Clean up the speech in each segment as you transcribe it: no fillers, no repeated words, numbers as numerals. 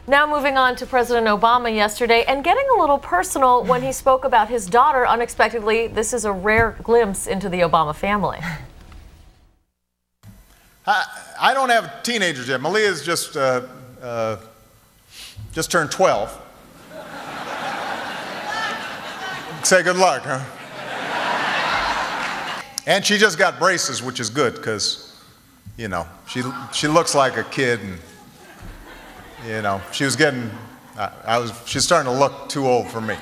Now moving on to President Obama yesterday and getting a little personal when he spoke about his daughter unexpectedly. This is a rare glimpse into the Obama family. I don't have teenagers yet. Malia's just turned 12. Say good luck, huh? And she just got braces, which is good because, you know, she looks like a kid, and you know, she was getting, she's starting to look too old for me.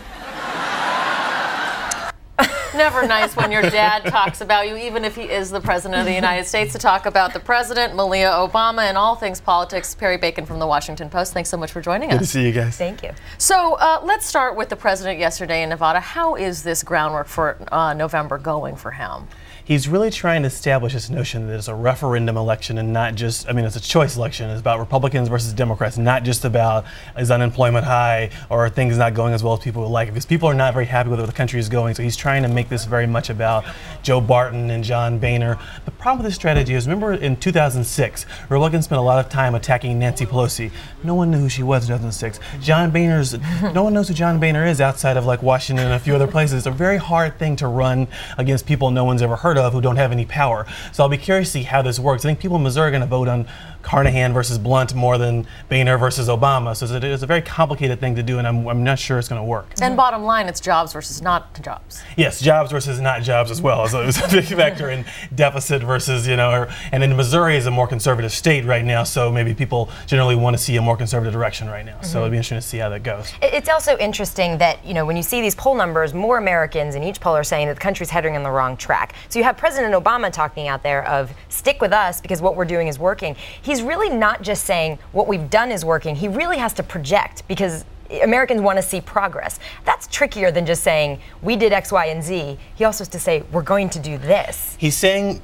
Never nice when your dad talks about you, even if he is the President of the United States. To talk about the President, Malia Obama, and all things politics, Perry Bacon from the Washington Post. Thanks so much for joining us. Good to see you guys. Thank you. So let's start with the President yesterday in Nevada. How is this groundwork for November going for him? He's really trying to establish this notion that it's a referendum election and not just, I mean, it's a choice election. It's about Republicans versus Democrats, not just about is unemployment high or are things not going as well as people would like. Because people are not very happy with where the country is going. So he's trying to make this very much about Joe Barton and John Boehner. The problem with this strategy is, remember in 2006, Republicans spent a lot of time attacking Nancy Pelosi. No one knew who she was in 2006. John Boehner's, no one knows who John Boehner is outside of like Washington and a few other places. It's a very hard thing to run against people no one's ever heard of who don't have any power. So I'll be curious to see how this works. I think people in Missouri are going to vote on Carnahan versus Blunt more than Boehner versus Obama. So it's a very complicated thing to do, and I'm not sure it's going to work. And bottom line, it's jobs versus not jobs. Yes, jobs versus not jobs as well. So it's a big factor in deficit versus, you know, and then Missouri is a more conservative state right now, so maybe people generally want to see a more conservative direction right now. So it'll be interesting to see how that goes. It's also interesting that, you know, when you see these poll numbers, more Americans in each poll are saying that the country's heading in the wrong track. So you have President Obama talking out there of stick with us because what we're doing is working. He's really not just saying what we've done is working. He really has to project because Americans want to see progress. That's trickier than just saying we did X, Y, and Z. He also has to say we're going to do this. He's saying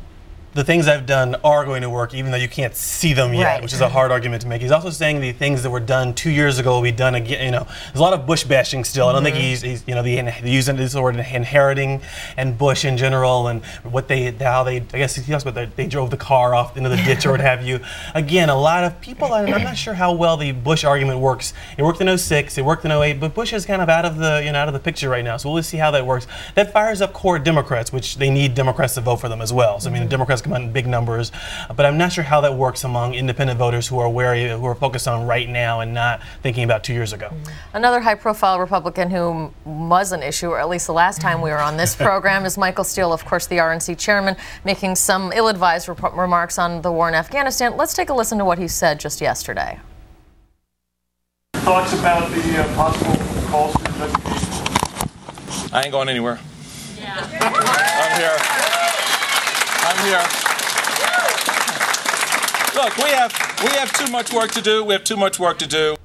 the things I've done are going to work, even though you can't see them yet, right, which is a hard argument to make. He's also saying the things that were done 2 years ago will be done again. You know, there's a lot of Bush bashing still. I don't think he's you know, using this word inheriting and Bush in general and what how they, I guess he talks about they drove the car off into the ditch or what have you. Again, a lot of people, I'm not sure how well the Bush argument works. It worked in 06, it worked in 08, but Bush is kind of out of the, you know, out of the picture right now. So we'll see how that works. That fires up core Democrats, which they need Democrats to vote for them as well. So I mean, the Democrats come out in big numbers, but I'm not sure how that works among independent voters who are wary, who are focused on right now and not thinking about 2 years ago. Another high-profile Republican who was an issue, or at least the last time we were on this program, is Michael Steele, of course, the RNC chairman, making some ill-advised remarks on the war in Afghanistan. Let's take a listen to what he said just yesterday. Thoughts about the possible calls for investigation? I ain't going anywhere. Yeah. I'm here. Look, we have too much work to do. We have too much work to do.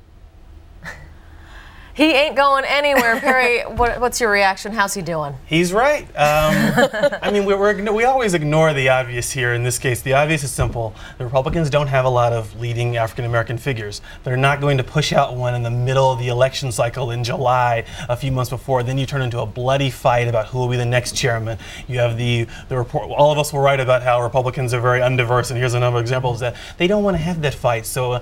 He ain't going anywhere. Perry, what's your reaction? How's he doing? He's right. I mean, we always ignore the obvious here. In this case, the obvious is simple. The Republicans don't have a lot of leading African-American figures. They're not going to push out one in the middle of the election cycle in July, a few months before. Then you turn into a bloody fight about who will be the next chairman. You have the report. All of us will write about how Republicans are very undiverse, and here's a number of examples that they don't want to have that fight. So,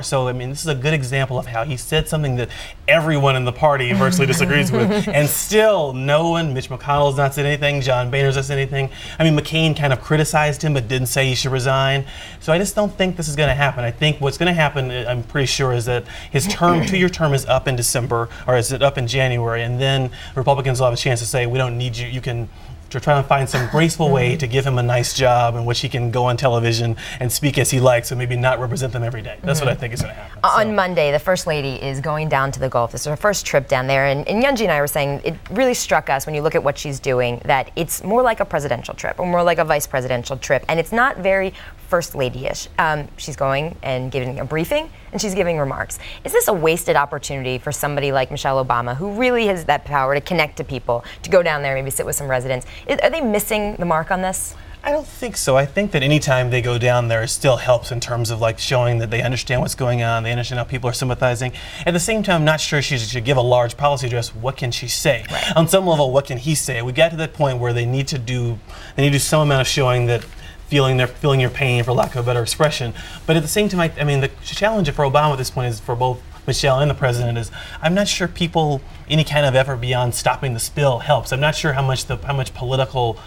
so I mean, this is a good example of how he said something that everyone in the party virtually disagrees with, and still no one, Mitch McConnell's not said anything, John Boehner's not said anything. I mean, McCain kind of criticized him but didn't say he should resign. So I just don't think this is going to happen. I think what's going to happen, I'm pretty sure, is that his term, 2-year term is up in December, or is it up in January, and then Republicans will have a chance to say, we don't need you, you can try to find some graceful way to give him a nice job in which he can go on television and speak as he likes and maybe not represent them every day. That's what I think is going to happen. On Monday, the First Lady is going down to the Gulf. This is her first trip down there. And Yunji and I were saying it really struck us when you look at what she's doing that it's more like a presidential trip or more like a vice presidential trip. And it's not very First Lady-ish. She's going and giving a briefing and she's giving remarks. Is this a wasted opportunity for somebody like Michelle Obama, who really has that power to connect to people, to go down there, maybe sit with some residents? Are they missing the mark on this? I don't think so. I think that anytime they go down there, it still helps in terms of like showing that they understand what's going on, they understand how people are sympathizing. At the same time, I'm not sure she should give a large policy address. What can she say? On some level, what can he say? We got to that point where they need to do some amount of showing that feeling your pain, for lack of a better expression. But at the same time, I mean, the challenge for Obama at this point is for both Michelle and the president is I'm not sure any kind of effort beyond stopping the spill helps. I'm not sure how much political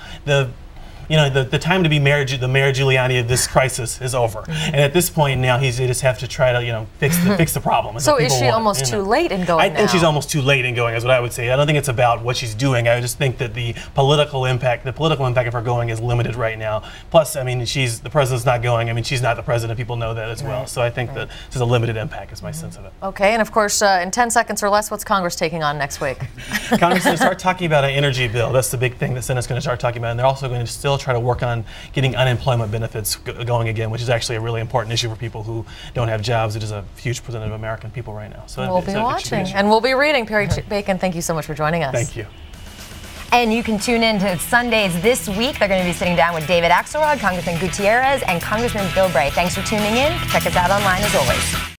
the time to be Mayor Giuliani of this crisis is over, and at this point now they just have to try to fix the problem. So is she almost too late in going? I think she's almost too late in going, is what I would say. I don't think it's about what she's doing. I just think that the political impact of her going is limited right now. Plus, I mean, the president's not going. I mean, she's not the president. People know that as well. So I think that there's a limited impact, is my sense of it. Okay, and of course, in 10 seconds or less, what's Congress taking on next week? Congress is going to start talking about an energy bill. That's the big thing the Senate's going to start talking about, and they're also going to still try to work on getting unemployment benefits going again, which is actually a really important issue for people who don't have jobs. It is a huge percentage of American people right now. So we'll be watching and we'll be reading. Perry Bacon, thank you so much for joining us. Thank you. And you can tune in to Sundays this week. They're going to be sitting down with David Axelrod, Congressman Gutierrez, and Congressman Bilbray. Thanks for tuning in. Check us out online as always.